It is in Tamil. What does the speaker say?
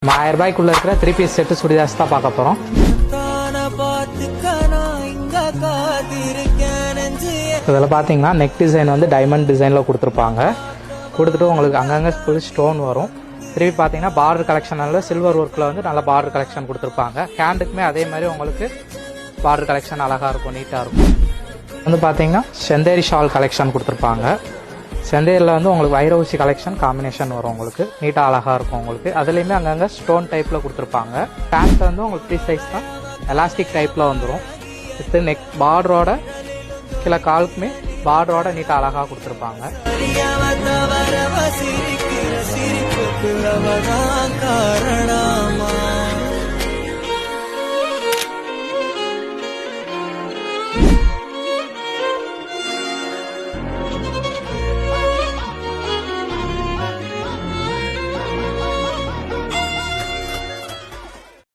1000 ரூபாய்க்குள்ள இருக்கிற 3 பீஸ் செட்டு சுடிதார்ஸ் தான் பார்க்க போறோம். இதில் பார்த்தீங்கன்னா நெக் டிசைன் வந்து டைமண்ட் டிசைனில் கொடுத்துருப்பாங்க. கொடுத்துட்டு உங்களுக்கு அங்கங்கே ஃபுல் ஸ்டோன் வரும். திருப்பி பார்த்தீங்கன்னா பார்டர் கலெக்ஷனில் சில்வர் ஒர்க்கில் வந்து நல்ல பார்டர் கலெக்ஷன் கொடுத்துருப்பாங்க. ஹேண்டுக்குமே அதே மாதிரி உங்களுக்கு பார்டர் கலெக்ஷன் அழகாக இருக்கும், நீட்டாக இருக்கும். வந்து பார்த்தீங்கன்னா செந்தேரி ஷால் கலெக்ஷன் கொடுத்துருப்பாங்க. செந்தேரியில் வந்து உங்களுக்கு வைரவுசி கலெக்ஷன் காம்பினேஷன் வரும், உங்களுக்கு நீட்டாக அழகாக இருக்கும். உங்களுக்கு அதுலேயுமே அங்கங்கே ஸ்டோன் டைப்பில் கொடுத்துருப்பாங்க. பேண்ட் வந்து உங்களுக்கு ஃப்ரீ சைஸ் தான், எலாஸ்டிக் டைப்பில் வந்துடும். வித் நெக் பார்டரோட கீழே காலுக்குமே பார்டரோட நீட்டாக அழகாக கொடுத்துருப்பாங்க.